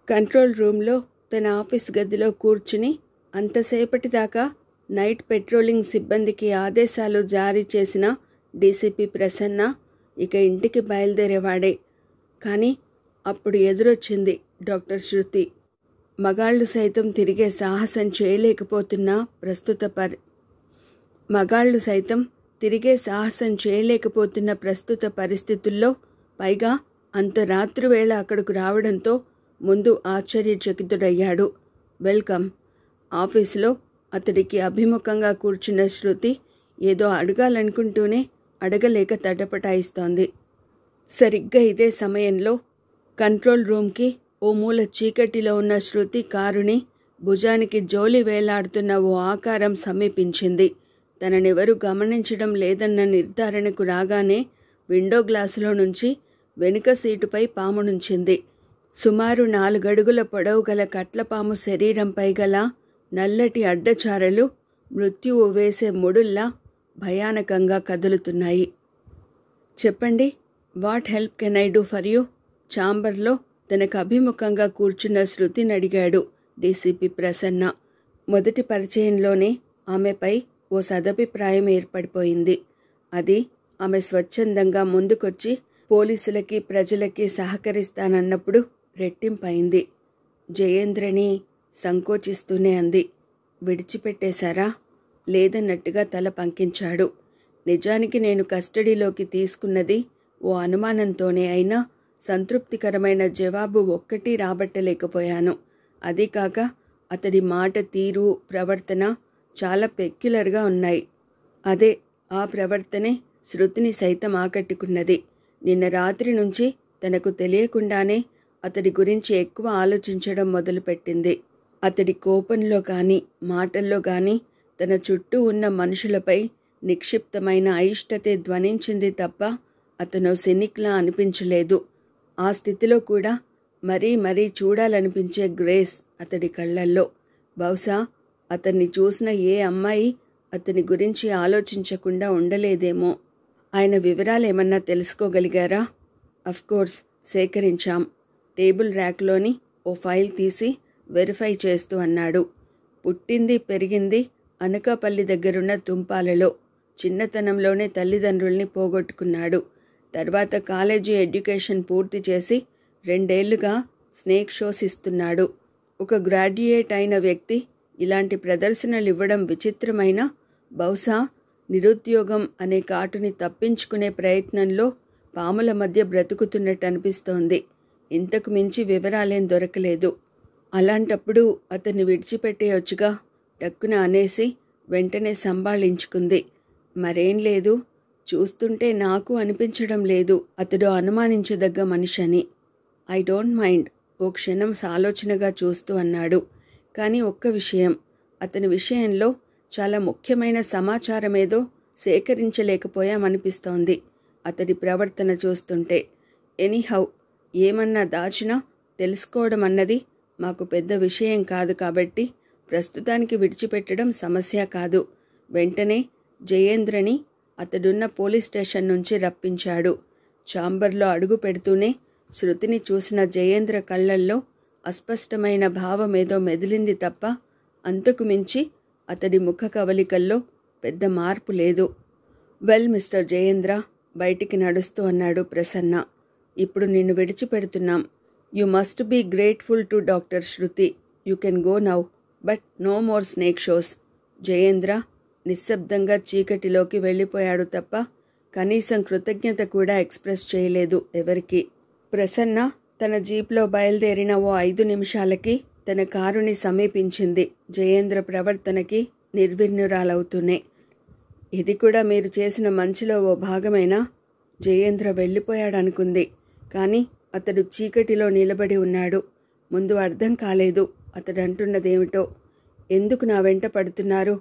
Control రూమ్లో తన office గదిలో కూర్చుని అంతసేపటిదాకా నైట్ పెట్రోలింగ్ సిబ్బందికి ఆదేశాలు జారీ చేసిన డీసీపీ ప్రసన్న ఇక ఇంటికి బయలుదేరేవాడే. కానీ అప్పుడు ఎదురొచ్చింది డాక్టర్ శృతి. మగాళ్ళు సైతం తిరిగే సాహసం చేయలేకపోతున్న ప్రస్తుత పరిస్థితుల్లో పైగా అంత రాత్రివేళ అక్కడకు రావడంతో ముందు ఆశ్చర్యచకితుడయ్యాడు. వెల్కమ్. ఆఫీసులో అతడికి అభిముఖంగా కూర్చున్న శృతి ఏదో అడగాలనుకుంటూనే అడగలేక తటపటాయిస్తోంది. సరిగ్గా ఇదే సమయంలో కంట్రోల్ రూమ్కి ఓ మూల చీకటిలో ఉన్న శృతి కారుని భుజానికి జోలి వేలాడుతున్న ఓ ఆకారం సమీపించింది. తననెవరూ గమనించడం లేదన్న నిర్ధారణకు రాగానే విండో గ్లాసులో నుంచి వెనుక సీటుపై పామునుంచింది. సుమారు 4 అడుగుల పొడవు గల కట్లపాము శరీరంపై గల నల్లటి అడ్డచారలు మృత్యువు వేసే ముడుల్లా భయానకంగా కదులుతున్నాయి. చెప్పండి, what help can I do for you? ఛాంబర్లో తనకు అభిముఖంగా కూర్చున్న శృతిని అడిగాడు డీసీపీ ప్రసన్న. మొదటి పరిచయంలోనే ఆమెపై ఓ సదభిప్రాయం ఏర్పడిపోయింది. అది ఆమె స్వచ్ఛందంగా ముందుకొచ్చి పోలీసులకి ప్రజలకి సహకరిస్తానన్నప్పుడు రెట్టింపైంది. జయేంద్రని సంకోచిస్తూనే అంది. విడిచిపెట్టేశారా? లేదన్నట్టుగా తల పంకించాడు. నిజానికి నేను కస్టడీలోకి తీసుకున్నది ఓ అనుమానంతోనే, అయినా సంతృప్తికరమైన జవాబు ఒక్కటి రాబట్టలేకపోయాను. అదీ కాక అతడి మాట తీరు, ప్రవర్తన చాలా పెక్యులర్గా ఉన్నాయి. ఆ ప్రవర్తనే శృతిని సైతం ఆకట్టుకున్నది. నిన్న రాత్రి నుంచి తనకు తెలియకుండానే అతడి గురించి ఎక్కువ ఆలోచించడం మొదలుపెట్టింది. అతడి కోపంలో కానీ మాటల్లో కానీ తన చుట్టూ ఉన్న మనుషులపై నిక్షిప్తమైన అయిష్టతే ధ్వనించింది తప్ప అతను సినిక్లా అనిపించలేదు. ఆ స్థితిలో కూడా మరీ చూడాలనిపించే గ్రేస్ అతడి కళ్ళల్లో. బహుశా అతన్ని చూసిన ఏ అమ్మాయి అతని గురించి ఆలోచించకుండా ఉండలేదేమో. ఆయన వివరాలేమన్నా తెలుసుకోగలిగారా? అఫ్కోర్స్, సేకరించాం. టేబుల్ ర్యాక్లోని ఓ ఫైల్ తీసి వెరిఫై చేస్తూ అన్నాడు. పుట్టింది పెరిగింది అనకాపల్లి దగ్గరున్న తుంపాలలో. చిన్నతనంలోనే తల్లిదండ్రుల్ని పోగొట్టుకున్నాడు. తర్వాత కాలేజీ ఎడ్యుకేషన్ పూర్తి చేసి 2 ఏళ్లుగా స్నేక్ షోస్ ఇస్తున్నాడు. ఒక గ్రాడ్యుయేట్ అయిన వ్యక్తి ఇలాంటి ప్రదర్శనలు ఇవ్వడం విచిత్రమైన, బహుశా నిరుద్యోగం అనే కాటుని తప్పించుకునే ప్రయత్నంలో పాముల మధ్య బ్రతుకుతున్నట్టు అనిపిస్తోంది. ఇంతకు మించి వివరాలేం దొరకలేదు. అలాంటప్పుడు అతన్ని విడిచిపెట్టేయొచ్చుగా, టక్కున అనేసి వెంటనే సంభాళించుకుంది. మరేం లేదు, చూస్తుంటే నాకు అనిపించడం లేదు అతడు అనుమానించదగ్గ మనిషని. ఐ డోంట్ మైండ్, ఓ క్షణం సాలోచనగా చూస్తూ అన్నాడు. కానీ ఒక్క విషయం, అతని విషయంలో చాలా ముఖ్యమైన సమాచారమేదో సేకరించలేకపోయామనిపిస్తోంది అతడి ప్రవర్తన చూస్తుంటే. ఎనీహౌ, ఏమన్నా దాచినా తెలుసుకోవడం అన్నది మాకు పెద్ద విషయం కాదు కాబట్టి ప్రస్తుతానికి విడిచిపెట్టడం సమస్య కాదు. వెంటనే జయేంద్రని అతడున్న పోలీస్ స్టేషన్ నుంచి రప్పించాడు. ఛాంబర్లో అడుగు పెడుతూనే శృతిని చూసిన జయేంద్ర కళ్ళల్లో అస్పష్టమైన భావమేదో మెదిలింది తప్ప అంతకు మించి అతడి ముఖ కవలికల్లో పెద్ద మార్పు లేదు. వెల్ మిస్టర్ జయేంద్ర, బయటికి నడుస్తూ అన్నాడు ప్రసన్న. ఇప్పుడు నిన్ను విడిచిపెడుతున్నాం. You must be grateful to doctor Shruti. You can go now, but no more snake shows. Jayendra నిశ్శబ్దంగా చీకటిలోకి వెళ్ళిపోయాడు తప్ప కనీసం కృతజ్ఞత కూడా ఎక్స్ప్రెస్ చేయలేదు ఎవరికి. ప్రసన్న తన జీప్లో బయలుదేరిన ఓ 5 నిమిషాలకి తన కారుని సమీపించింది. జయేంద్ర ప్రవర్తనకి నిర్విణ్ణురాలవుతూనే. ఇది కూడా మీరు చేసిన మంచిలో ఓ భాగమేనా? జయేంద్ర వెళ్ళిపోయాడనుకుంది. కానీ అతడు చీకటిలో నిలబడి ఉన్నాడు. ముందు అర్థం కాలేదు అతడంటున్నదేమిటో. ఎందుకు నా వెంట పడుతున్నారు?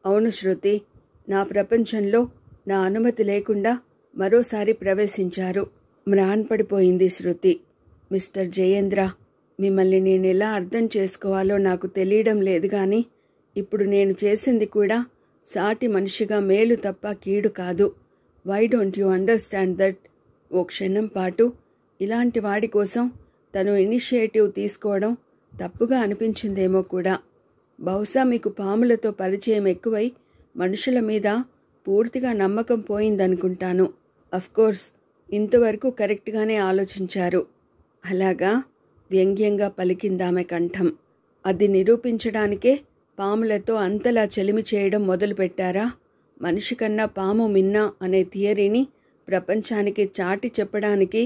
అవును శృతి, నా ప్రపంచంలో నా అనుమతి లేకుండా మరోసారి ప్రవేశించారు. మ్రాన్పడిపోయింది శృతి. మిస్టర్ జయేంద్ర, మిమ్మల్ని నేనెలా అర్థం చేసుకోవాలో నాకు తెలియడం లేదు. కానీ ఇప్పుడు నేను చేసింది కూడా సాటి మనిషిగా మేలు తప్ప కీడు కాదు. Why don't you understand that? ఓ క్షణం పాటు ఇలాంటి వాడి కోసం తను ఇనిషియేటివ్ తీసుకోవడం తప్పుగా అనిపించిందేమో కూడా. బహుశా మీకు పాములతో పరిచయం ఎక్కువై మనుషుల మీద పూర్తిగా నమ్మకం పోయిందనుకుంటాను. అఫ్కోర్స్ ఇంతవరకు కరెక్ట్గానే ఆలోచించారు. అలాగా? వ్యంగ్యంగా పలికిందామె కంఠం. అది నిరూపించడానికే పాములతో అంతలా చెలిమి చేయడం మొదలుపెట్టారా? మనిషి కన్నా పాము మిన్న అనే థియరీని ప్రపంచానికి చాటి చెప్పడానికి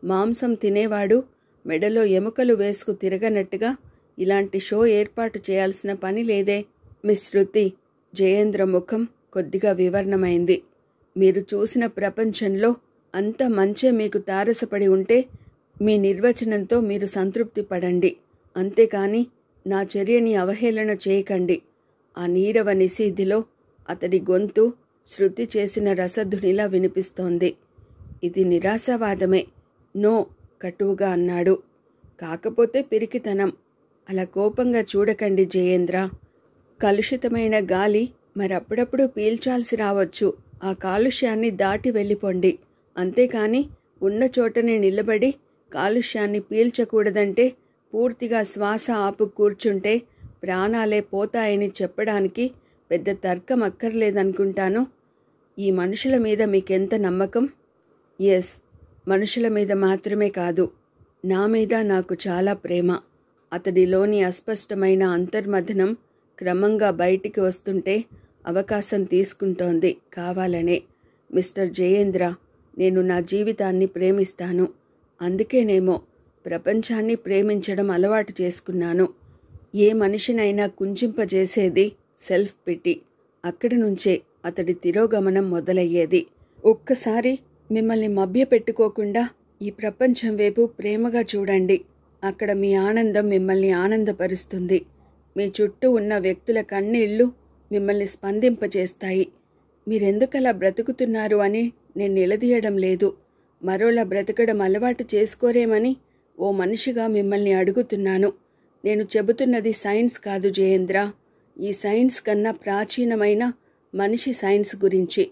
మాంసం తినేవాడు మెడలో ఎముకలు వేసుకు తిరగనట్టుగా ఇలాంటి షో ఏర్పాటు చేయాల్సిన పని లేదే. మిస్ శృతి, జయేంద్ర ముఖం కొద్దిగా వివర్ణమైంది. మీరు చూసిన ప్రపంచంలో అంత మంచే మీకు తారసపడి ఉంటే మీ నిర్వచనంతో మీరు సంతృప్తి పడండి. అంతేకాని నా చర్యని అవహేళన చేయకండి. ఆ నీరవ నిశీధిలో అతడి గొంతు శృతి చేసిన రసధునిలా వినిపిస్తోంది. ఇది నిరాశావాదమే. నో, కటువుగా అన్నాడు. కాకపోతే పిరికితనం. అలా కోపంగా చూడకండి జయేంద్ర. కలుషితమైన గాలి మరప్పుడప్పుడు పీల్చాల్సి రావచ్చు. ఆ కాలుష్యాన్ని దాటి వెళ్ళిపోండి. అంతేకాని ఉన్న చోటనే నిలబడి కాలుష్యాన్ని పీల్చకూడదంటే పూర్తిగా శ్వాస ఆపు కూర్చుంటే ప్రాణాలే పోతాయని చెప్పడానికి పెద్ద తర్కం అక్కర్లేదనుకుంటాను. ఈ మనుషుల మీద మీకెంత నమ్మకం? ఎస్, మనుషుల మీద మాత్రమే కాదు, నా మీద నాకు చాలా ప్రేమ. అతడిలోని అస్పష్టమైన అంతర్మథనం క్రమంగా బయటికి వస్తుంటే అవకాశం తీసుకుంటోంది కావాలనే. మిస్టర్ జయేంద్ర, నేను నా జీవితాన్ని ప్రేమిస్తాను. అందుకేనేమో ప్రపంచాన్ని ప్రేమించడం అలవాటు చేసుకున్నాను. ఏ మనిషినైనా కుంజింపజేసేది సెల్ఫ్ పిటి. అక్కడి నుంచే అతడి తిరోగమనం మొదలయ్యేది. ఒక్కసారి మిమ్మల్ని మభ్యపెట్టుకోకుండా ఈ ప్రపంచం వైపు ప్రేమగా చూడండి. అక్కడ మీ ఆనందం మిమ్మల్ని ఆనందపరుస్తుంది. మీ చుట్టూ ఉన్న వ్యక్తుల కన్నీళ్లు మిమ్మల్ని స్పందింపజేస్తాయి. మీరెందుకలా బ్రతుకుతున్నారు అని నేను నిలదీయడం లేదు. మరోలా బ్రతకడం అలవాటు చేసుకోరేమని ఓ మనిషిగా మిమ్మల్ని అడుగుతున్నాను. నేను చెబుతున్నది సైన్స్ కాదు జయేంద్ర. ఈ సైన్స్ కన్నా ప్రాచీనమైన మనిషి సైన్స్ గురించి.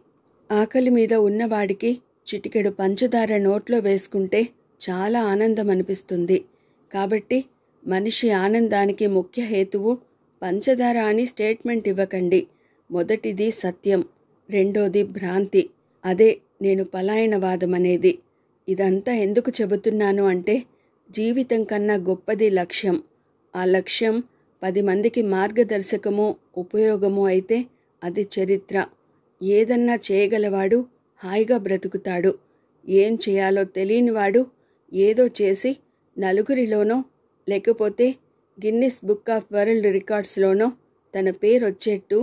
ఆకలి మీద ఉన్నవాడికి చిటికెడు పంచదార నోట్లో వేసుకుంటే చాలా ఆనందం అనిపిస్తుంది. కాబట్టి మనిషి ఆనందానికి ముఖ్య హేతువు పంచదార అని స్టేట్మెంట్ ఇవ్వకండి. మొదటిది సత్యం, రెండోది భ్రాంతి. అదే నేను పలాయనవాదం అనేది. ఇదంతా ఎందుకు చెబుతున్నాను అంటే, జీవితం కన్నా గొప్పది లక్ష్యం. ఆ లక్ష్యం 10 మందికి మార్గదర్శకమో ఉపయోగమో అయితే అది చరిత్ర. ఏదన్నా చేయగలవాడు హాయిగా బ్రతుకుతాడు. ఏం చేయాలో తెలియనివాడు ఏదో చేసి నలుగురిలోనో లేకపోతే గిన్నిస్ బుక్ ఆఫ్ వరల్డ్ రికార్డ్స్లోనో తన పేరొచ్చేట్టు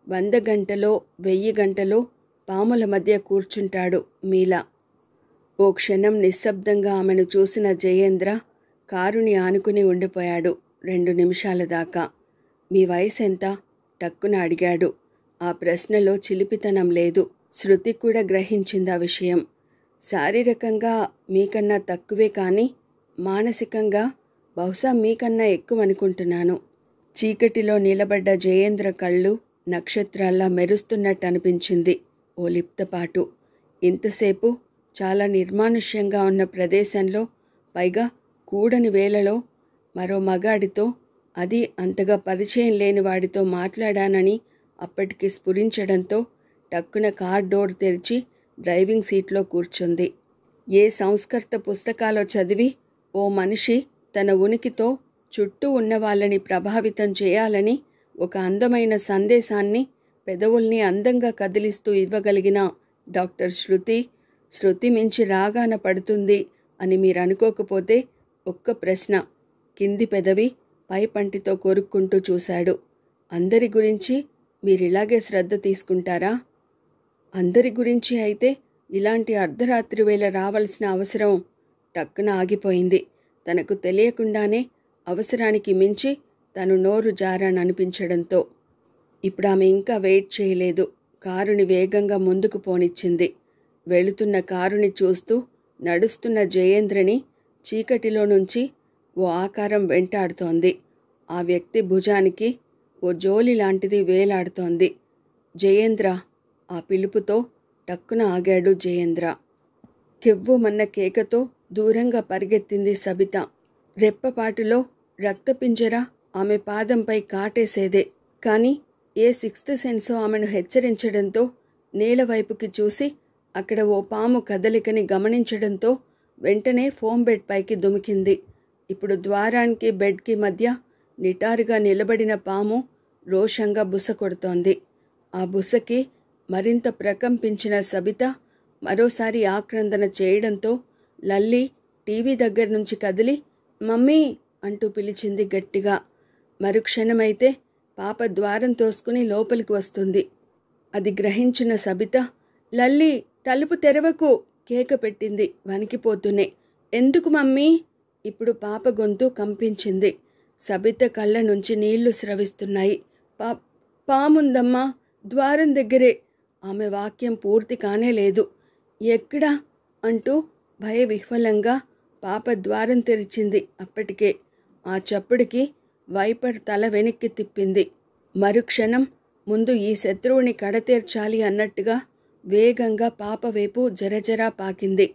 100 గంటలో 1000 గంటలో పాముల మధ్య కూర్చుంటాడు మీలా. ఓ క్షణం నిశ్శబ్దంగా ఆమెను చూసిన జయేంద్ర కారుని ఆనుకుని ఉండిపోయాడు 2 నిమిషాల దాకా. మీ వయసెంత? టక్కున అడిగాడు. ఆ ప్రశ్నలో చిలిపితనం లేదు. శృతి కూడా గ్రహించింది ఆ విషయం. శారీరకంగా మీకన్నా తక్కువే కానీ మానసికంగా బహుశా మీకన్నా ఎక్కువనుకుంటున్నాను. చీకటిలో నిలబడ్డ జయేంద్ర కళ్ళు నక్షత్రాల్లా మెరుస్తున్నట్టు అనిపించింది ఓ లిప్తపాటు. ఇంతసేపు చాలా నిర్మానుష్యంగా ఉన్న ప్రదేశంలో, పైగా కూడని వేళలో మరో మగాడితో, అది అంతగా పరిచయం లేని వాడితో మాట్లాడానని అప్పటికి స్ఫురించడంతో టక్కున కార్ డోర్ తెరిచి డ్రైవింగ్ సీట్లో కూర్చుంది. ఏ సంస్కర్త పుస్తకాలో చదివి ఓ మనిషి తన ఉనికితో చుట్టూ ఉన్న వాళ్ళని ప్రభావితం చేయాలని ఒక అందమైన సందేశాన్ని పెదవుల్ని అందంగా కదిలిస్తూ ఇవ్వగలిగిన డాక్టర్ శృతి మించి రాగాన పడుతుంది అని మీరు అనుకోకపోతే ఒక్క ప్రశ్న. కింది పెదవి పై పంటితో కొరుక్కుంటూ చూశాడు. అందరి గురించి మీరిలాగే శ్రద్ధ తీసుకుంటారా? అందరి గురించి అయితే ఇలాంటి అర్ధరాత్రి వేళ రావాల్సిన అవసరం టక్కున ఆగిపోయింది. తనకు తెలియకుండానే అవసరానికి మించి తను నోరు జారాననిపించడంతో. ఇప్పుడు ఆమె ఇంకా వెయిట్ చేయలేదు. కారుని వేగంగా ముందుకు పోనిచ్చింది. వెళుతున్న కారుని చూస్తూ నడుస్తున్న జయేంద్రని చీకటిలో నుంచి ఓ ఆకారం వెంటాడుతోంది. ఆ వ్యక్తి భుజానికి ఓ జోలి లాంటిది వేలాడుతోంది. జయేంద్ర! ఆ పిలుపుతో టక్కున ఆగాడు జయేంద్ర. కెవ్వుమన్న కేకతో దూరంగా పరిగెత్తింది సబిత. రెప్పపాటులో రక్తపింజర ఆమె పాదంపై కాటేసేదే. కాని ఏ సిక్స్త్ సెన్సో ఆమెను హెచ్చరించడంతో నేలవైపుకి చూసి అక్కడ ఓ పాము కదలికని గమనించడంతో వెంటనే ఫోమ్ బెడ్ పైకి దుమికింది. ఇప్పుడు ద్వారానికి బెడ్కి మధ్య నిటారుగా నిలబడిన పాము రోషంగా బుస కొడుతోంది. ఆ బుసకి మరింత ప్రకంపించిన సబిత మరోసారి ఆక్రందన చేయడంతో లల్లి టీవీ దగ్గర నుంచి కదిలి మమ్మీ అంటూ పిలిచింది గట్టిగా. మరుక్షణమైతే పాప ద్వారం తోసుకుని లోపలికి వస్తుంది. అది గ్రహించిన సబిత లల్లి తలుపు తెరవకు కేక పెట్టింది వణికిపోతూనే. ఎందుకు మమ్మీ? ఇప్పుడు పాప గొంతు కంపించింది. సబిత కళ్ళ నుంచి నీళ్లు స్రవిస్తున్నాయి. పాముందమ్మా ద్వారం దగ్గరే. ఆమె వాక్యం పూర్తి కానే లేదు. ఎక్కడా అంటూ భయవిహ్వలంగా పాప ద్వారం తెరిచింది. అప్పటికే ఆ చప్పుడికి వైపర్ తల వెనక్కి తిప్పింది. మరుక్షణం ముందు ఈ శత్రువుని కడతీర్చాలి అన్నట్టుగా వేగంగా పాప వైపు జరజరా పాకింది.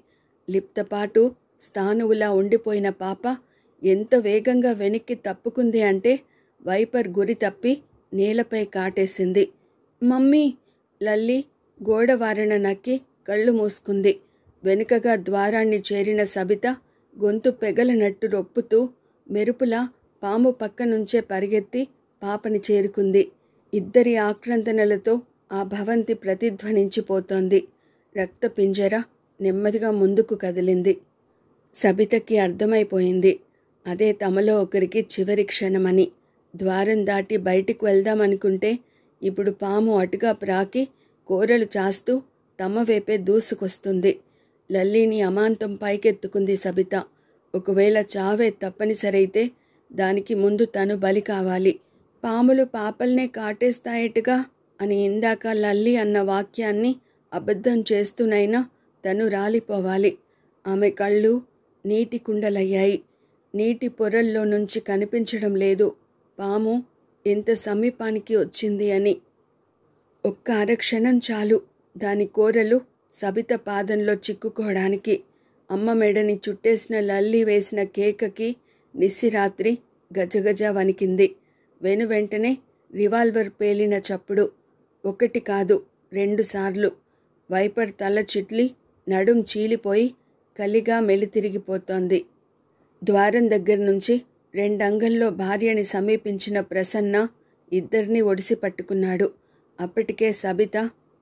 లిప్తపాటు స్థానువులా ఉండిపోయిన పాప ఎంత వేగంగా వెనక్కి తప్పుకుంది అంటే వైపర్ గురి తప్పి నేలపై కాటేసింది. మమ్మీ! లల్లి గోడవారణ నక్కి కళ్ళు మూసుకుంది. వెనుకగా ద్వారాన్ని చేరిన సబిత గొంతు పెగలనట్టు రొప్పుతూ మెరుపులా పాము పక్క నుంచే పరిగెత్తి పాపని చేరుకుంది. ఇద్దరి ఆక్రందనలతో ఆ భవంతి ప్రతిధ్వనించిపోతోంది. రక్తపింజర నెమ్మదిగా ముందుకు కదిలింది. సబితకి అర్థమైపోయింది అదే తమలో ఒకరికి చివరి క్షణమని. ద్వారం దాటి బయటికి వెళ్దామనుకుంటే ఇప్పుడు పాము అటుగా ప్రాకి కోరలు చాస్తూ తమ వైపే దూసుకొస్తుంది. లల్లిని అమాంతం పైకెత్తుకుంది సబిత. ఒకవేళ చావే తప్పనిసరైతే దానికి ముందు తను బలి కావాలి. పాములు పాపల్నే కాటేస్తాయటగా అని ఇందాక లల్లి అన్న వాక్యాన్ని అబద్ధం చేస్తూనైనా తను రాలిపోవాలి. ఆమె కళ్ళు నీటి కుండలయ్యాయి. నీటి పొరల్లో నుంచి కనిపించడం లేదు పాము ఎంత సమీపానికి వచ్చింది అని. ఒక్క అరక్షణం చాలు దాని కోరలు సబిత పాదంలో చిక్కుకోవడానికి. అమ్మ మెడని చుట్టేసిన లల్లి వేసిన కేకకి నిస్సిరాత్రి గజగజ వణికింది. వెనువెంటనే రివాల్వర్ పేలిన చప్పుడు. ఒకటి కాదు 2 సార్లు. వైపర్ తల చిట్లి నడుం చీలిపోయి కలిగా మెలితిరిగిపోతోంది. ద్వారం దగ్గర నుంచి 2 అంగల్లో భార్యని సమీపించిన ప్రసన్న ఇద్దరినీ ఒడిసి పట్టుకున్నాడు. అప్పటికే సబిత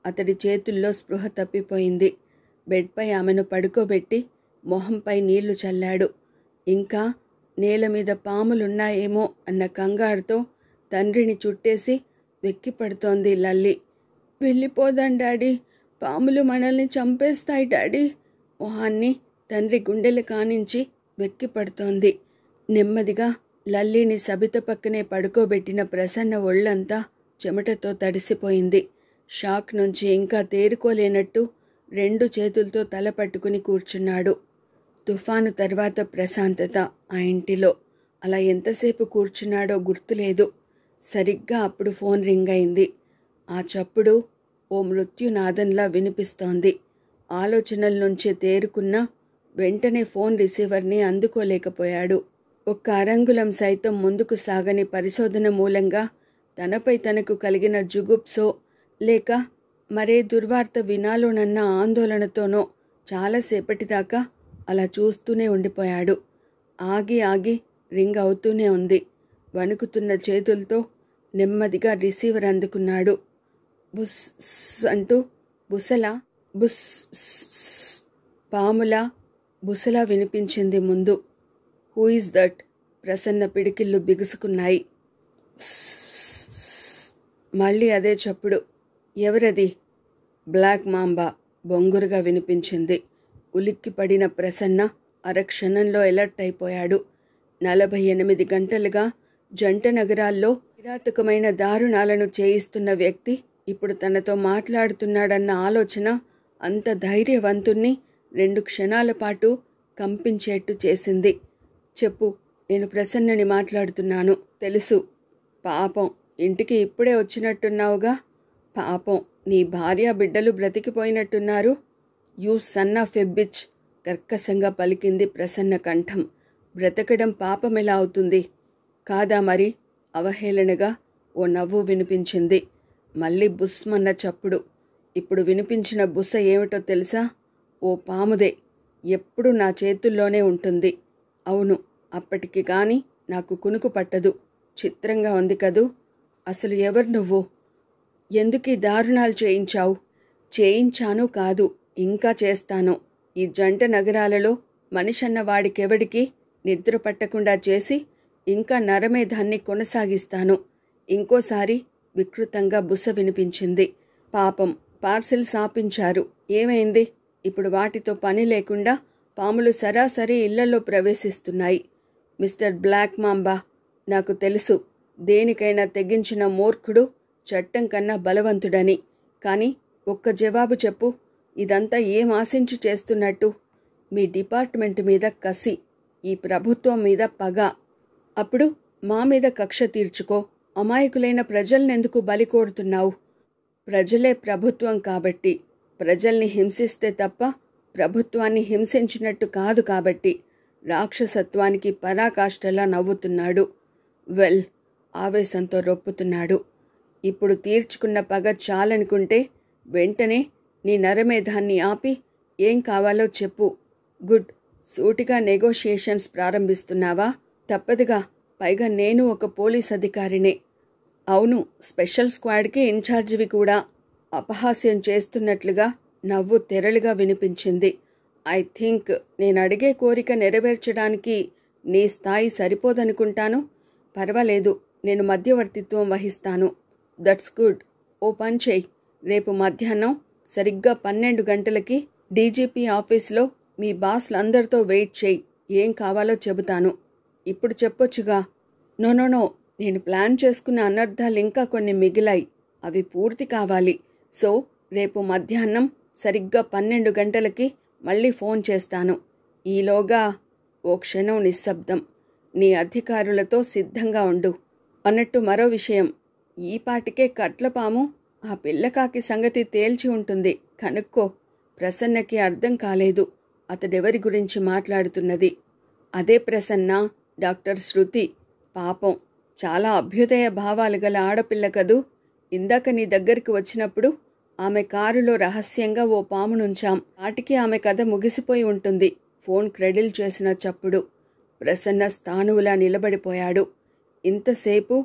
అతడి చేతుల్లో స్పృహ తప్పిపోయింది. బెడ్పై ఆమెను పడుకోబెట్టి మొహంపై నీళ్లు చల్లాడు. ఇంకా నేల మీద పాములున్నాయేమో అన్న కంగారుతో తండ్రిని చుట్టేసి వెక్కిపడుతోంది లల్లి. వెళ్ళిపోదాం డాడీ, పాములు మనల్ని చంపేస్తాయి డాడీ. మొహాన్ని తండ్రి గుండెలు కానించి వెక్కిపడుతోంది. నెమ్మదిగా లల్లిని సబిత పక్కనే పడుకోబెట్టిన ప్రసన్న ఒళ్ళంతా చెమటతో తడిసిపోయింది. షాక్ నుంచి ఇంకా తేరుకోలేనట్టు 2 చేతులతో తల పట్టుకుని కూర్చున్నాడు. తుఫాను తర్వాత ప్రశాంతత ఆ ఇంటిలో. అలా ఎంతసేపు కూర్చున్నాడో గుర్తులేదు. సరిగ్గా అప్పుడు ఫోన్ రింగ్ అయింది. ఆ చప్పుడు ఓ మృత్యునాదంలా వినిపిస్తోంది. ఆలోచనల నుంచి తేరుకున్న వెంటనే ఫోన్ రిసీవర్ని అందుకోలేకపోయాడు. ఒక్క అరంగుళం సైతం ముందుకు సాగని పరిశోధన మూలంగా తనపై తనకు కలిగిన జుగుప్సో లేక మరే దుర్వార్త వినాలోనన్న ఆందోళనతోనో చాలాసేపటిదాకా అలా చూస్తూనే ఉండిపోయాడు. ఆగి ఆగి రింగ్ అవుతూనే ఉంది. వణుకుతున్న చేతులతో నెమ్మదిగా రిసీవర్ అందుకున్నాడు. బుస్ అంటూ బుసలా బుస్ పాములా బుసలా వినిపించింది ముందు. Who is that? ప్రసన్న పిడికిళ్ళు బిగుసుకున్నాయి. మళ్ళీ అదే చప్పుడు. ఎవరది? బ్లాక్ మాంబా బొంగురుగా వినిపించింది. ఉలిక్కిపడిన ప్రసన్న అరక్షణంలో ఎలర్ట్ అయిపోయాడు. 48 గంటలుగా జంట నగరాల్లో కిరాతకమైన దారుణాలను చేయిస్తున్న వ్యక్తి ఇప్పుడు తనతో మాట్లాడుతున్నాడన్న ఆలోచన అంత ధైర్యవంతుణ్ణి 2 క్షణాల పాటు కంపించేట్టు చేసింది. చెప్పు, నేను ప్రసన్నని మాట్లాడుతున్నాను. తెలుసు. పాపం, ఇంటికి ఇప్పుడే వచ్చినట్టున్నావుగా. పాపం, నీ భార్య బిడ్డలు బ్రతికిపోయినట్టున్నారు. You son of a bitch, కర్కశంగా పలికింది ప్రసన్న కంఠం. బ్రతకడం పాపమెలా అవుతుంది? కాదా మరి? అవహేళనగా ఓ నవ్వు వినిపించింది. మళ్ళీ బుస్మన్న చప్పుడు. ఇప్పుడు వినిపించిన బుస ఏమిటో తెలుసా? ఓ పాముదే. ఎప్పుడూ నా చేతుల్లోనే ఉంటుంది. అవును, అప్పటికి గాని నాకు కునుకు పట్టదు. చిత్రంగా ఉంది కదూ? అసలు ఎవరు నువ్వు? ఎందుకీ దారుణాలు చేయించావు? చేయించాను కాదు, ఇంకా చేస్తాను. ఈ జంట నగరాలలో మనిషన్న వాడికెవడికి నిద్ర పట్టకుండా చేసి ఇంకా నరమేధాన్ని కొనసాగిస్తాను. ఇంకోసారి వికృతంగా బుస వినిపించింది. పాపం, పార్సిల్స్ ఆపించారు. ఏమైంది? ఇప్పుడు వాటితో పని లేకుండా పాములు సరాసరి ఇళ్లలో ప్రవేశిస్తున్నాయి. మిస్టర్ బ్లాక్ మాంబా, నాకు తెలుసు దేనికైనా తెగించిన మూర్ఖుడు చట్టం కన్నా బలవంతుడని. కాని ఒక్క జవాబు చెప్పు. ఇదంతా ఏం ఆశించి చేస్తున్నట్టు? మీ డిపార్ట్మెంట్ మీద కసి, ఈ ప్రభుత్వం మీద పగ. అప్పుడు మా మీద కక్ష తీర్చుకో. అమాయకులైన ప్రజల్నెందుకు బలి కోరుతున్నావు? ప్రజలే ప్రభుత్వం కాబట్టి. ప్రజల్ని హింసిస్తే తప్ప ప్రభుత్వాన్ని హింసించినట్టు కాదు కాబట్టి. రాక్షసత్వానికి పరాకాష్ఠలా నవ్వుతున్నాడు. వెల్, ఆవేశంతో రొప్పుతున్నాడు. ఇప్పుడు తీర్చుకున్న పగ చాలనుకుంటే వెంటనే నీ నరమేధాన్ని ఆపి ఏం కావాలో చెప్పు. గుడ్. సూటిగా నెగోషియేషన్స్ ప్రారంభిస్తున్నావా? తప్పదుగా. పైగా నేను ఒక పోలీస్ అధికారినే. అవును, స్పెషల్ స్క్వాడ్కి ఇన్ఛార్జివి కూడా. అపహాస్యం చేస్తున్నట్లుగా నవ్వు తెరలుగా వినిపించింది. ఐ థింక్ నేనడిగే కోరిక నెరవేర్చడానికి నీ స్థాయి సరిపోదనుకుంటాను. పర్వాలేదు, నేను మధ్యవర్తిత్వం వహిస్తాను. That's good. ఓ పని చెయ్యి. రేపు మధ్యాహ్నం సరిగ్గా 12 గంటలకి డీజీపీ ఆఫీస్లో మీ బాస్లందరితో వెయిట్ చెయ్యి. ఏం కావాలో చెబుతాను. ఇప్పుడు చెప్పొచ్చుగా. నో, నేను ప్లాన్ చేసుకున్న అనర్థాలు ఇంకా కొన్ని మిగిలాయి. అవి పూర్తి కావాలి. సో రేపు మధ్యాహ్నం సరిగ్గా 12 గంటలకి మళ్ళీ ఫోన్ చేస్తాను. ఈలోగా ఓ క్షణం నిశ్శబ్దం. నీ అధికారులతో సిద్ధంగా ఉండు. అన్నట్టు మరో విషయం. ఈపాటికే కట్లపాము ఆ పిల్లకాకి సంగతి తేల్చి ఉంటుంది. కనుక్కో. ప్రసన్నకి అర్థం కాలేదు అతడెవరి గురించి మాట్లాడుతున్నది. అదే ప్రసన్న, డాక్టర్ శృతి. పాపం, చాలా అభ్యుదయ భావాలు గల ఆడపిల్ల కదూ. ఇందాక నీ దగ్గరికి వచ్చినప్పుడు ఆమె కారులో రహస్యంగా ఓ పామునుంచాం. వాటికి ఆమె కథ ముగిసిపోయి ఉంటుంది. ఫోన్ క్రెడిల్ చేసిన చప్పుడు. ప్రసన్న స్థానువులా నిలబడిపోయాడు. ఇంతసేపు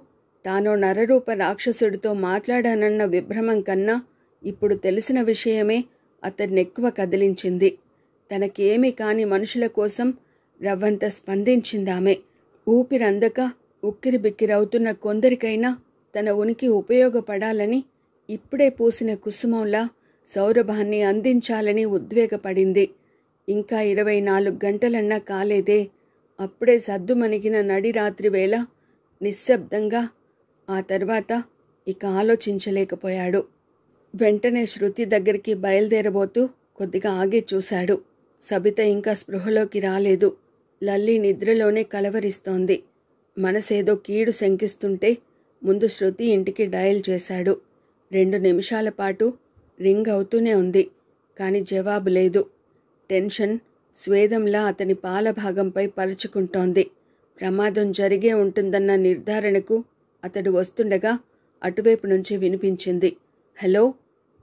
తానో నరరూప రాక్షసుడితో మాట్లాడానన్న విభ్రమం కన్నా ఇప్పుడు తెలిసిన విషయమే అతన్నెక్కువ కదిలించింది. తనకేమీ కాని మనుషుల కోసం రవ్వంత స్పందించిందామె. ఊపిరందక ఉక్కిరిబిక్కిరవుతున్న కొందరికైనా తన ఉనికి ఉపయోగపడాలని ఇప్పుడే పూసిన కుసుమంలా సౌరభాన్ని అందించాలని ఉద్వేగపడింది. ఇంకా 24 గంటలన్నా కాలేదే. అప్పుడే సద్దుమణిగిన నడిరాత్రి వేళ నిశ్శబ్దంగా. ఆ తర్వాత ఇక ఆలోచించలేకపోయాడు. వెంటనే శృతి దగ్గరికి బయలుదేరబోతూ కొద్దిగా ఆగి చూశాడు. సబిత ఇంకా స్పృహలోకి రాలేదు. లల్లి నిద్రలోనే కలవరిస్తోంది. మనసేదో కీడు శంకిస్తుంటే ముందు శృతి ఇంటికి డయల్ చేశాడు. 2 నిమిషాల పాటు రింగ్ అవుతూనే ఉంది. కాని జవాబు లేదు. టెన్షన్ స్వేదంలా అతని పాలభాగంపై పరుచుకుంటోంది. ప్రమాదం జరిగే ఉంటుందన్న నిర్ధారణకు అతడు వస్తుండగా అటువైపు నుంచి వినిపించింది. హలో.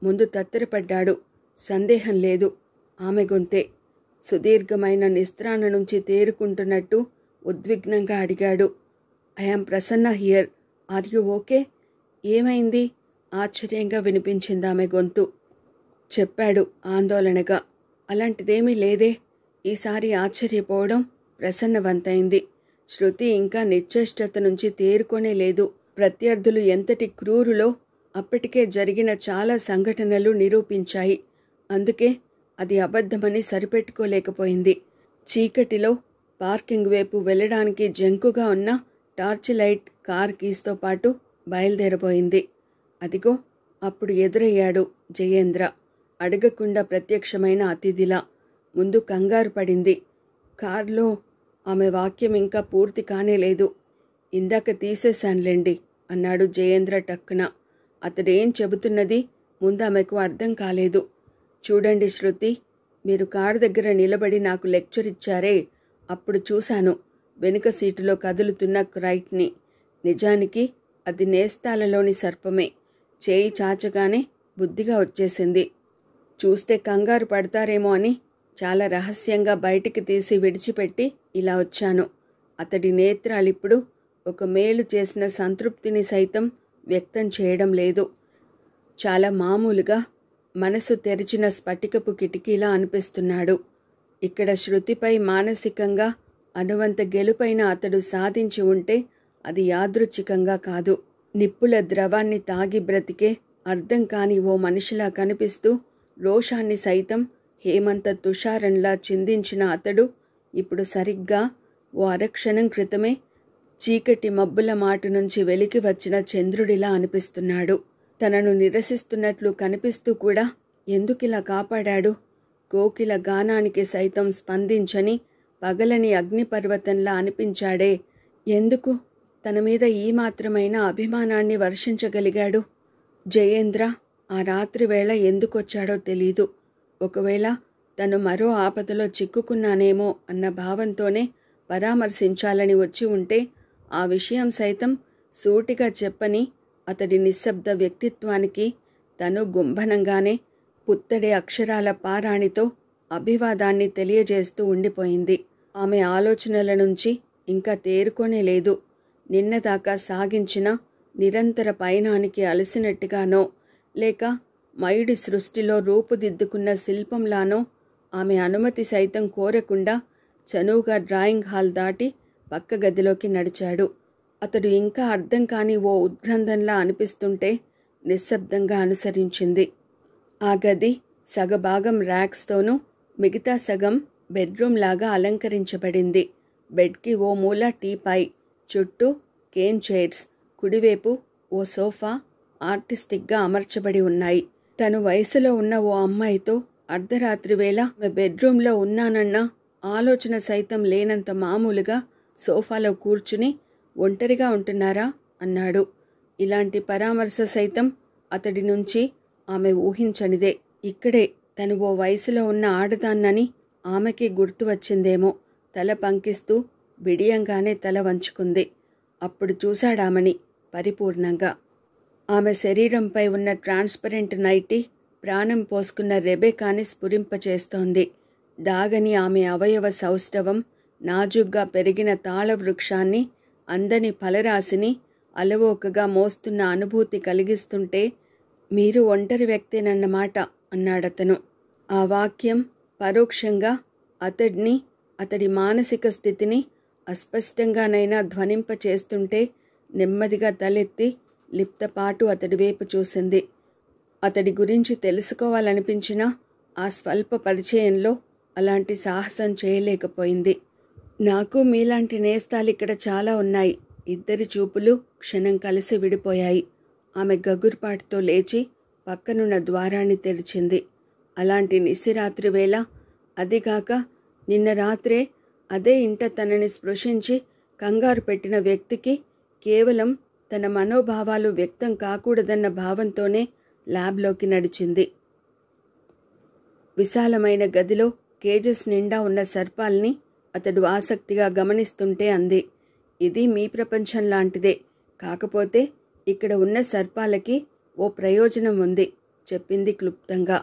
ముందు తత్తరపడ్డాడు. సందేహం లేదు, ఆమె గొంతే. సుదీర్ఘమైన నిస్త్రాణ నుంచి తేరుకుంటున్నట్టు ఉద్విగ్నంగా అడిగాడు. I am Prasanna here. Are you okay? ఏమైంది? ఆశ్చర్యంగా వినిపించిందామె గొంతు. చెప్పాడు ఆందోళనగా. అలాంటిదేమీ లేదే. ఈసారి ఆశ్చర్యపోవడం ప్రసన్నవంతైంది. శృతి ఇంకా నిశ్చేష్టత నుంచి తేరుకొనే లేదు. ప్రత్యర్థులు ఎంతటి క్రూరులో అప్పటికే జరిగిన చాలా సంఘటనలు నిరూపించాయి. అందుకే అది అబద్ధమని సరిపెట్టుకోలేకపోయింది. చీకటిలో పార్కింగ్ వైపు వెళ్లడానికి జంకుగా ఉన్న టార్చ్ లైట్ కార్ కీస్తో పాటు బయలుదేరబోయింది. అదిగో అప్పుడు ఎదురయ్యాడు జయేంద్ర. అడగకుండా ప్రత్యక్షమైన అతిథిలా. ముందు కంగారు పడింది. కార్లో ఆమె వాక్యం ఇంకా పూర్తి కానేలేదు. ఇందాక తీసేశాన్లేండి అన్నాడు జయేంద్ర టక్కున. అతడేం చెబుతున్నది ముందు ఆమెకు అర్థం కాలేదు. చూడండి శృతి, మీరు కారు దగ్గర నిలబడి నాకు లెక్చర్ ఇచ్చారే, అప్పుడు చూశాను. వెనుక సీటులో కదులుతున్న క్రైట్ని. నిజానికి అది నేస్తాలలోని సర్పమే. చేయి చాచగానే బుద్ధిగా వచ్చేసింది. చూస్తే కంగారు పడతారేమో అని చాలా రహస్యంగా బయటికి తీసి విడిచిపెట్టి ఇలా వచ్చాను. అతడి నేత్రాలిప్పుడు ఒక మేలు చేసిన సంతృప్తిని సైతం వ్యక్తం చేయడం లేదు. చాలా మామూలుగా మనసు తెరిచిన స్ఫటికపు కిటికీలా అనిపిస్తున్నాడు. ఇక్కడ శృతిపై మానసికంగా అనువంత గెలుపైన అతడు సాధించి ఉంటే అది యాదృచ్ఛికంగా కాదు. నిప్పుల ద్రవాన్ని తాగి బ్రతికే అర్థం కాని ఓ మనిషిలా కనిపిస్తూ రోషాన్ని సైతం హేమంత తుషారంలా చిందించిన అతడు ఇప్పుడు సరిగ్గా ఓ అరక్షణం క్రితమే చీకటి మబ్బుల మాటు నుంచి వెలికి వచ్చిన చంద్రుడిలా అనిపిస్తున్నాడు. తనను నిరసిస్తున్నట్లు కనిపిస్తూ కూడా ఎందుకిలా కాపాడాడు? కోకిల గానానికి సైతం స్పందించని పగలని అగ్నిపర్వతంలా అనిపించాడే. ఎందుకు తన మీద ఈ మాత్రమైన అభిమానాన్ని వర్షించగలిగాడు? జయేంద్ర ఆ రాత్రి వేళ ఎందుకొచ్చాడో తెలీదు. ఒకవేళ తను మరో ఆపదలో చిక్కుకున్నానేమో అన్న భావంతోనే పరామర్శించాలని వచ్చి ఉంటే ఆ విషయం సైతం సూటిగా చెప్పని అతడి నిశ్శబ్ద వ్యక్తిత్వానికి తను గుంభనంగానే పుత్తడి అక్షరాల పారాణితో అభివాదాన్ని తెలియజేస్తూ ఉండిపోయింది. ఆమె ఆలోచనల నుంచి ఇంకా తేరుకోనే లేదు. నిన్నదాకా సాగించిన నిరంతర పయనానికి అలసినట్టుగానో లేక మయుడి సృష్టిలో రూపుదిద్దుకున్న శిల్పంలానో ఆమె అనుమతి సైతం కోరకుండా చనువుగా డ్రాయింగ్ హాల్ దాటి పక్క గదిలోకి నడిచాడు. అతడు ఇంకా అర్థం కాని ఓ ఉద్గ్రంథంలా అనిపిస్తుంటే నిశ్శబ్దంగా అనుసరించింది. ఆ గది సగభాగం ర్యాక్స్తోనూ మిగతా సగం బెడ్రూమ్ లాగా అలంకరించబడింది. బెడ్కి ఓ మూల టీపాయ్, చుట్టూ కేన్ చైర్స్, కుడివైపు ఓ సోఫా ఆర్టిస్టిక్గా అమర్చబడి ఉన్నాయి. తను వయసులో ఉన్న ఓ అమ్మాయితో అర్ధరాత్రి వేళ బెడ్రూమ్లో ఉన్నానన్న ఆలోచన సైతం లేనంత మామూలుగా సోఫాలో కూర్చుని ఒంటరిగా ఉంటున్నారా అన్నాడు. ఇలాంటి పరామర్శ సైతం అతడి నుంచి ఆమె ఊహించనిదే. ఇక్కడే తను ఓ వయసులో ఉన్న ఆడదాన్నని ఆమెకి గుర్తు వచ్చిందేమో. తల పంకిస్తూ బిడియంగానే తల వంచుకుంది. అప్పుడు చూశాడామని పరిపూర్ణంగా. ఆమె శరీరంపై ఉన్న ట్రాన్స్పరెంట్ నైటీ ప్రాణం పోసుకున్న రెబెకాని స్ఫురింపచేస్తోంది. దాగని ఆమె అవయవ సౌష్ఠవం, నాజుగ్గా పెరిగిన తాళవృక్షాన్ని, అందని ఫలరాశిని అలవోకగా మోస్తున్న అనుభూతి కలిగిస్తుంటే మీరు ఒంటరి వ్యక్తేనన్నమాట అన్నాడతను. ఆ వాక్యం పరోక్షంగా అతడిని, అతడి మానసిక స్థితిని అస్పష్టంగానైనా ధ్వనింపచేస్తుంటే నెమ్మదిగా తలెత్తి లిప్తపాటు అతడి వైపు చూసింది. అతడి గురించి తెలుసుకోవాలనిపించినా ఆ స్వల్ప పరిచయంలో అలాంటి సాహసం చేయలేకపోయింది. నాకు మీలాంటి నేస్తాలిక్కడ చాలా ఉన్నాయి. ఇద్దరి చూపులు క్షణం కలిసి విడిపోయాయి. ఆమె గగుర్పాటుతో లేచి పక్కనున్న ద్వారాన్ని తెరిచింది. అలాంటి నిశిరాత్రి వేళ, అదిగాక నిన్న రాత్రే అదే ఇంట తనని స్పృశించి కంగారు పెట్టిన వ్యక్తికి కేవలం తన మనోభావాలు వ్యక్తం కాకూడదన్న భావంతోనే ల్యాబ్లోకి నడిచింది. విశాలమైన గదిలో కేజెస్ నిండా ఉన్న సర్పాల్ని అతడు ఆసక్తిగా గమనిస్తుంటే అంది, ఇది మీ ప్రపంచం లాంటిదే. కాకపోతే ఇక్కడ ఉన్న సర్పాలకి ఓ ప్రయోజనం ఉంది చెప్పింది క్లుప్తంగా.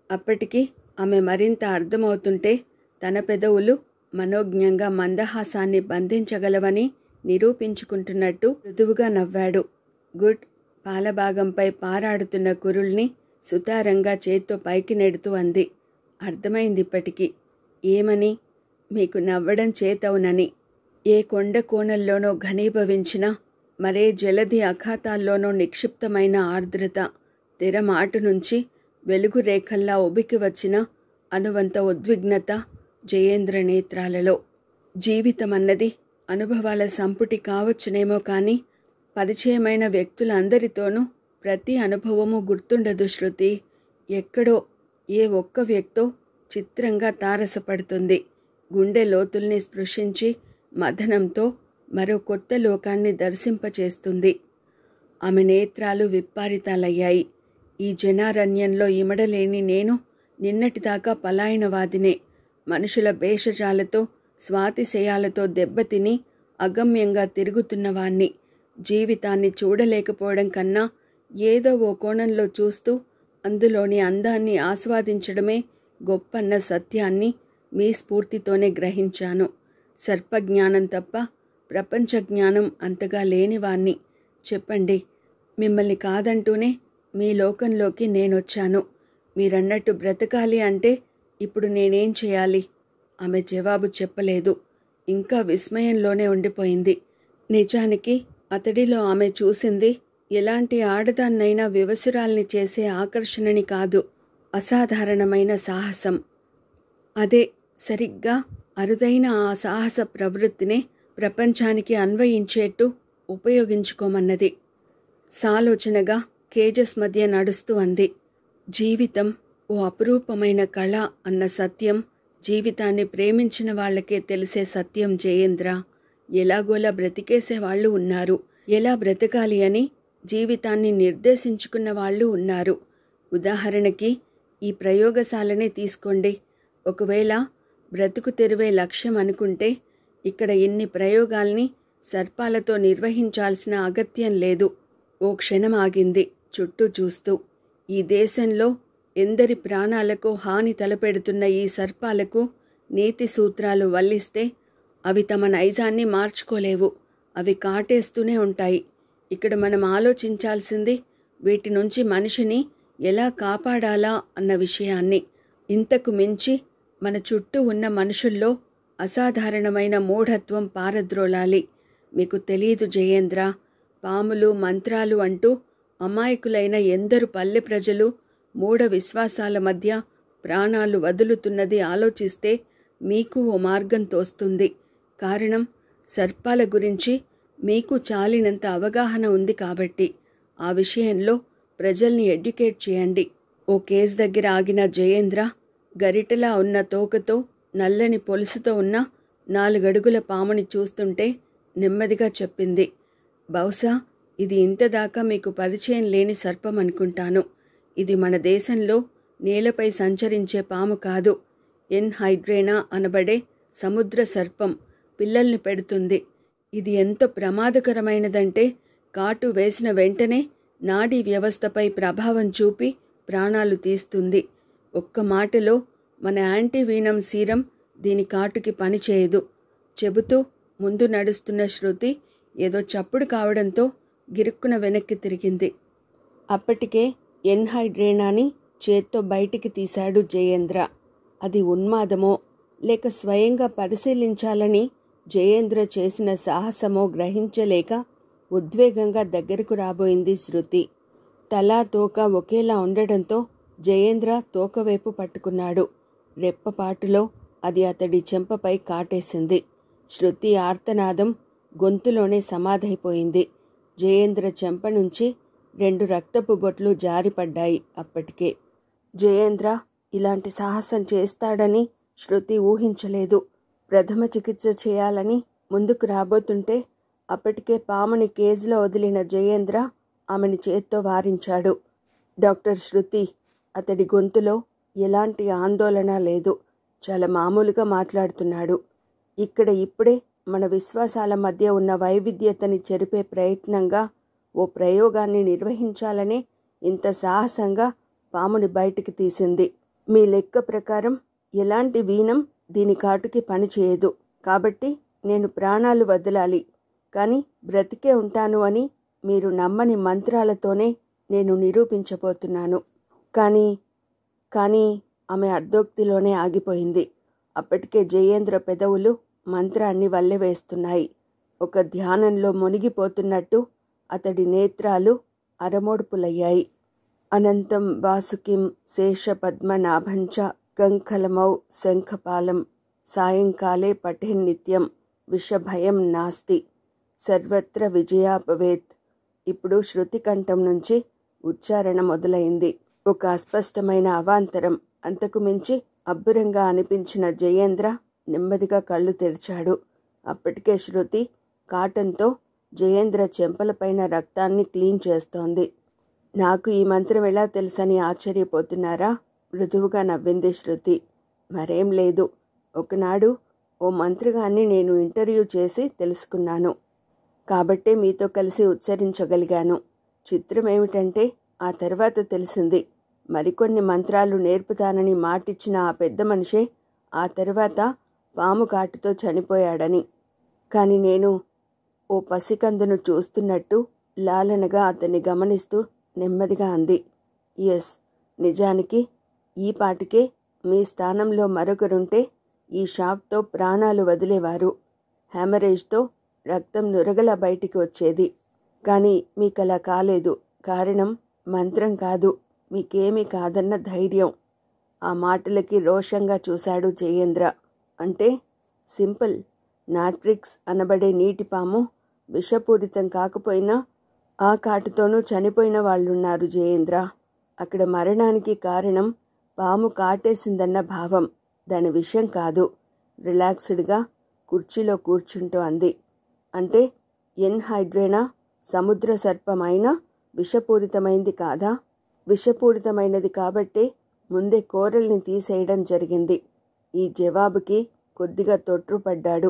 అప్పటికి ఆమె మరింత అర్థమవుతుంటే తన పెదవులు మనోజ్ఞంగా మందహాసాన్ని బంధించగలవని నిరూపించుకుంటున్నట్టు మృదువుగా నవ్వాడు. గుడ్. పాలభాగంపై పారాడుతున్న కురుల్ని సుతారంగా చేత్తో పైకి నెడుతూ అంది. అర్థమైంది ఇప్పటికి. ఏమని? మీకు నవ్వడం చేతవునని. ఏ కొండ కోణల్లోనో ఘనీభవించిన, మరే జలధి అఖాతాల్లోనో నిక్షిప్తమైన ఆర్ద్రత, తెరమాటు నుంచి వెలుగు రేఖల్లా ఉబికి వచ్చిన అనువంత ఉద్విగ్నత జయేంద్ర నేత్రాలలో. జీవితమన్నది అనుభవాల సంపుటి కావచ్చునేమో కానీ పరిచయమైన వ్యక్తులందరితోనూ ప్రతి అనుభవము గుర్తుండదు శృతి. ఎక్కడో ఏ ఒక్క వ్యక్తో చిత్రంగా తారసపడుతుంది. గుండె లోతుల్ని స్పృశించి మదనంతో మరో కొత్త లోకాన్ని దర్శింపచేస్తుంది. ఆమె నేత్రాలు విప్పారితాలయ్యాయి. ఈ జనారణ్యంలో ఇమడలేని నేను నిన్నటిదాకా పలాయనవాదినే. మనుషుల భేషజాలతో స్వాతిశయాలతో దెబ్బతిని అగమ్యంగా తిరుగుతున్నవాణ్ణి. జీవితాన్ని చూడలేకపోవడం కన్నా ఏదో ఓ కోణంలో చూస్తూ అందులోని అందాన్ని ఆస్వాదించడమే గొప్పన్న సత్యాన్ని మీ స్ఫూర్తితోనే గ్రహించాను. సర్పజ్ఞానం తప్ప ప్రపంచ జ్ఞానం అంతగా లేనివాణ్ణి. చెప్పండి, మిమ్మల్ని కాదంటూనే మీ లోకంలోకి నేనొచ్చాను. మీరన్నట్టు బ్రతకాలి అంటే ఇప్పుడు నేనేం చేయాలి? ఆమె జవాబు చెప్పలేదు. ఇంకా విస్మయంలోనే ఉండిపోయింది. నిజానికి అతడిలో ఆమె చూసింది ఎలాంటి ఆడదాన్నైనా వివసురాల్ని చేసే ఆకర్షణని కాదు, అసాధారణమైన సాహసం. అదే సరిగ్గా అరుదైన ఆ సాహస ప్రవృత్తినే ప్రపంచానికి అన్వయించేట్టు ఉపయోగించుకోమన్నది. సాలోచనగా కేజస్ మధ్య నడుస్తూ అంది. జీవితం ఓ అపురూపమైన కళ అన్న సత్యం జీవితాన్ని ప్రేమించిన వాళ్లకే తెలిసే సత్యం జయేంద్ర. ఎలాగోలా బ్రతికేసేవాళ్లు ఉన్నారు, ఎలా బ్రతకాలి అని జీవితాన్ని నిర్దేశించుకున్న వాళ్ళు ఉన్నారు. ఉదాహరణకి ఈ ప్రయోగశాలనే తీసుకోండి. ఒకవేళ బ్రతుకు తెరువే లక్ష్యం అనుకుంటే ఇక్కడ ఇన్ని ప్రయోగాల్ని సర్పాలతో నిర్వహించాల్సిన అగత్యం లేదు. ఓ క్షణం ఆగింది చుట్టూ చూస్తూ. ఈ దేశంలో ఎందరి ప్రాణాలకు హాని తలపెడుతున్న ఈ సర్పాలకు నీతి సూత్రాలు వల్లిస్తే అవి తమ నైజాన్ని మార్చుకోలేవు. అవి కాటేస్తూనే ఉంటాయి. ఇక్కడ మనం ఆలోచించాల్సింది వీటి నుంచి మనిషిని ఎలా కాపాడాలా అన్న విషయాన్ని. ఇంతకు మించి మన చుట్టూ ఉన్న మనుషుల్లో అసాధారణమైన మూఢత్వం పారద్రోలాలి. మీకు తెలియదు జయేంద్ర, పాములు మంత్రాలు అంటూ అమాయకులైన ఎందరు పల్లె ప్రజలు మూఢ విశ్వాసాల మధ్య ప్రాణాలు వదులుతున్నది ఆలోచిస్తే మీకు ఓ మార్గం తోస్తుంది. కారణం, సర్పాల గురించి మీకు చాలినంత అవగాహన ఉంది కాబట్టి. ఆ విషయంలో ప్రజల్ని ఎడ్యుకేట్ చేయండి. ఓ కేస్ దగ్గర ఆగిన జయేంద్ర గరిటలా ఉన్న తోకతో నల్లని పొలుసుతో ఉన్న 4 అడుగుల పాముని చూస్తుంటే నెమ్మదిగా చెప్పింది. బహుశా ఇది ఇంతదాకా మీకు పరిచయం లేని సర్పం అనుకుంటాను. ఇది మన దేశంలో నేలపై సంచరించే పాము కాదు. ఎన్హైడ్రేనా అనబడే సముద్ర సర్పం పిల్లల్ని పెడుతుంది. ఇది ఎంత ప్రమాదకరమైనదంటే కాటు వేసిన వెంటనే నాడీ వ్యవస్థపై ప్రభావం చూపి ప్రాణాలు తీస్తుంది. ఒక్క మాటలో మన యాంటీవీనం సీరం దీని కాటుకి పనిచేయదు. చెబుతూ ముందు నడుస్తున్న శృతి ఏదో చప్పుడు కావడంతో గిరుక్కున వెనక్కి తిరిగింది. అప్పటికే ఎన్హైడ్రేనాని చేత్తో బయటికి తీశాడు జయేంద్ర. అది ఉన్మాదమో లేక స్వయంగా పరిశీలించాలని జయేంద్ర చేసిన సాహసమో గ్రహించలేక ఉద్వేగంగా దగ్గరకు రాబోయింది శృతి. తలా తోక ఒకేలా ఉండడంతో జయేంద్ర తోకవైపు పట్టుకున్నాడు. రెప్పపాటులో అది అతడి చెంపపై కాటేసింది. శృతి ఆర్తనాదం గొంతులోనే సమాధైపోయింది. జయేంద్ర చెంప నుంచి 2 రక్తపు బొట్లు జారిపడ్డాయి. అప్పటికే జయేంద్ర ఇలాంటి సాహసం చేస్తాడని శృతి ఊహించలేదు. ప్రథమ చికిత్స చేయాలని ముందుకు రాబోతుంటే అప్పటికే పాముని కేజ్లో వదిలిన జయేంద్ర ఆమెని చేత్తో వారించాడు. డాక్టర్ శృతి. అతడి గొంతులో ఎలాంటి ఆందోళన లేదు. చాలా మామూలుగా మాట్లాడుతున్నాడు. ఇక్కడ ఇప్పుడే మన విశ్వాసాల మధ్య ఉన్న వైవిధ్యతని చెరిపే ప్రయత్నంగా ఓ ప్రయోగాన్ని నిర్వహించాలనే ఇంత సాహసంగా పాముని బయటికి తీసింది. మీ లెక్క ప్రకారం ఎలాంటి వీణం దీని కాటుకి పనిచేయదు. కాబట్టి నేను ప్రాణాలు వదలాలి, కానీ బ్రతికే ఉంటాను అని మీరు నమ్మని మంత్రాలతోనే నేను నిరూపించబోతున్నాను. కానీ ఆమె అర్ధోక్తిలోనే ఆగిపోయింది. అప్పటికే జయేంద్ర పెదవులు మంత్రాన్ని వల్లెవేస్తున్నాయి. ఒక ధ్యానంలో మునిగిపోతున్నట్టు అతడి నేత్రాలు అరమోడుపులయ్యాయి. అనంతం వాసుకిం శేష పద్మనాభంచ కంకలమౌ శంఖపాలం సాయంకాలే పఠేన్నిత్యం విషభయం నాస్తి సర్వత్ర విజయాపవేత్. ఇప్పుడు శృతి కంఠం నుంచి ఉచ్చారణ మొదలైంది. ఒక అస్పష్టమైన అవాంతరం. అంతకు మించి అబ్బురంగా అనిపించిన జయేంద్ర నెమ్మదిగా కళ్ళు తెరిచాడు. అప్పటికే శృతి కాటంతో జయేంద్ర చెంపలపైన రక్తాన్ని క్లీన్ చేస్తోంది. నాకు ఈ మంత్రం ఎలా తెలుసని ఆశ్చర్యపోతున్నారా? మృదువుగా నవ్వింది శృతి. మరేం లేదు. ఒకనాడు ఓ మంత్రిగాన్ని నేను ఇంటర్వ్యూ చేసి తెలుసుకున్నాను. కాబట్టే మీతో కలిసి ఉచ్చరించగలిగాను. చిత్రమేమిటంటే ఆ తర్వాత తెలిసింది మరికొన్ని మంత్రాలు నేర్పుతానని మాటిచ్చిన ఆ పెద్ద మనిషే ఆ తర్వాత పాము కాటుతో చనిపోయాడని. కాని నేను ఓ పసికందును చూస్తున్నట్టు లాలనగా అతన్ని గమనిస్తూ నెమ్మదిగా అంది. ఎస్, నిజానికి ఈ పాటికే మీ స్థానంలో మరొకరుంటే ఈ షాక్తో ప్రాణాలు వదిలేవారు. హ్యామరేజ్తో రక్తం నురగలా బయటికి వచ్చేది. కానీ మీకలా కాలేదు. కారణం మంత్రం కాదు, మీకేమీ కాదన్న ధైర్యం. ఆ మాటలకి రోషంగా చూశాడు జయేంద్ర. అంటే సింపుల్. నాట్రిక్స్ అనబడే నీటిపాము విషపూరితం కాకపోయినా ఆ కాటుతోనూ చనిపోయిన వాళ్ళున్నారు జయేంద్ర. అక్కడ మరణానికి కారణం పాము కాటేసిందన్న భావం, దాని విషయం కాదు. రిలాక్స్డ్గా కుర్చీలో కూర్చుంటూ అంది. అంటే ఎన్హైడ్రేనా సముద్ర సర్పమైనా విషపూరితమైంది కాదా? విషపూరితమైనది కాబట్టే ముందే కోరల్ని తీసేయడం జరిగింది. ఈ జవాబుకి కొద్దిగా తొట్రుపడ్డాడు.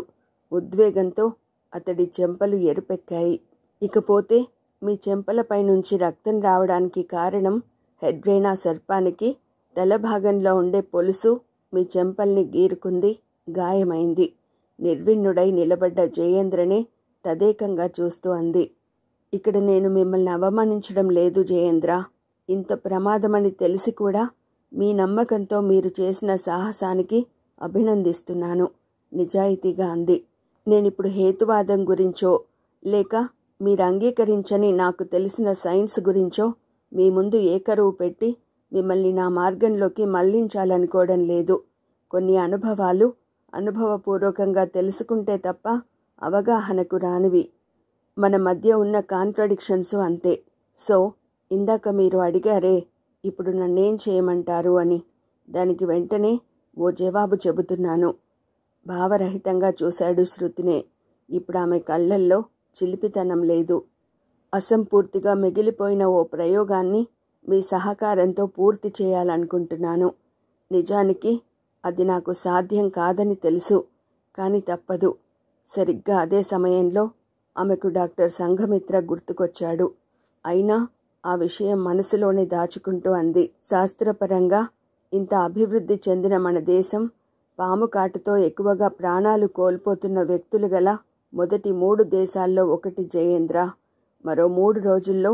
ఉద్వేగంతో అతడి చెంపలు ఎరుపెక్కాయి. ఇకపోతే మీ చెంపలపై నుంచి రక్తం రావడానికి కారణం హెడ్రేనా సర్పానికి తల భాగంలో ఉండే పొలుసు మీ చెంపల్ని గీరుకుంది, గాయమైంది. నిర్విణ్ణుడై నిలబడ్డ జయేంద్రనే తదేకంగా చూస్తూ అంది. ఇక్కడ నేను మిమ్మల్ని అవమానించడం లేదు జయేంద్ర. ఇంత ప్రమాదమని తెలిసి కూడా మీ నమ్మకంతో మీరు చేసిన సాహసానికి అభినందిస్తున్నాను, నిజాయితీగా అంది. నేనిప్పుడు హేతువాదం గురించో లేక మీరు అంగీకరించని నాకు తెలిసిన సైన్స్ గురించో మీ ముందు ఏకరువు పెట్టి మిమ్మల్ని నా మార్గంలోకి మళ్లించాలనుకోవడం లేదు. కొన్ని అనుభవాలు అనుభవపూర్వకంగా తెలుసుకుంటే తప్ప అవగాహనకు రానివి. మన మధ్య ఉన్న కాంట్రడిక్షన్స్ అంతే. సో ఇందాక మీరు అడిగారే ఇప్పుడు నన్నేం చేయమంటారు అని, దానికి వెంటనే ఓ జవాబు చెబుతున్నాను. భావరహితంగా చూశాడు శృతినే. ఇప్పుడు ఆమె కళ్ళల్లో చిలిపితనం లేదు. అసంపూర్తిగా మిగిలిపోయిన ఓ ప్రయోగాన్ని మీ సహకారంతో పూర్తి చేయాలనుకుంటున్నాను. నిజానికి అది నాకు సాధ్యం కాదని తెలుసు, కానీ తప్పదు. సరిగ్గా అదే సమయంలో ఆమెకు డాక్టర్ సంఘమిత్ర గుర్తుకొచ్చాడు. అయినా ఆ విషయం మనసులోనే దాచుకుంటూ అంది. శాస్త్రపరంగా ఇంత అభివృద్ధి చెందిన మన దేశం పాము కాటుతో ఎక్కువగా ప్రాణాలు కోల్పోతున్న వ్యక్తులు గల మొదటి 3 దేశాల్లో ఒకటి జయేంద్ర. మరో 3 రోజుల్లో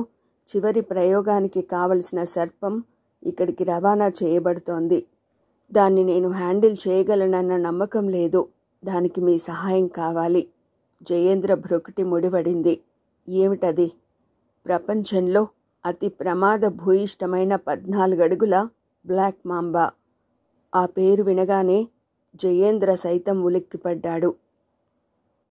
చివరి ప్రయోగానికి కావలసిన సర్పం ఇక్కడికి రవాణా చేయబడుతోంది. దాన్ని నేను హ్యాండిల్ చేయగలనన్న నమ్మకం లేదు. దానికి మీ సహాయం కావాలి. జయేంద్ర భ్రుకుటి ముడివడింది. ఏమిటది? ప్రపంచంలో అతి ప్రమాద భూయిష్టమైన 14 అడుగుల బ్లాక్ మాంబా. ఆ పేరు వినగానే జయేంద్ర సైతం ఉలిక్కిపడ్డాడు.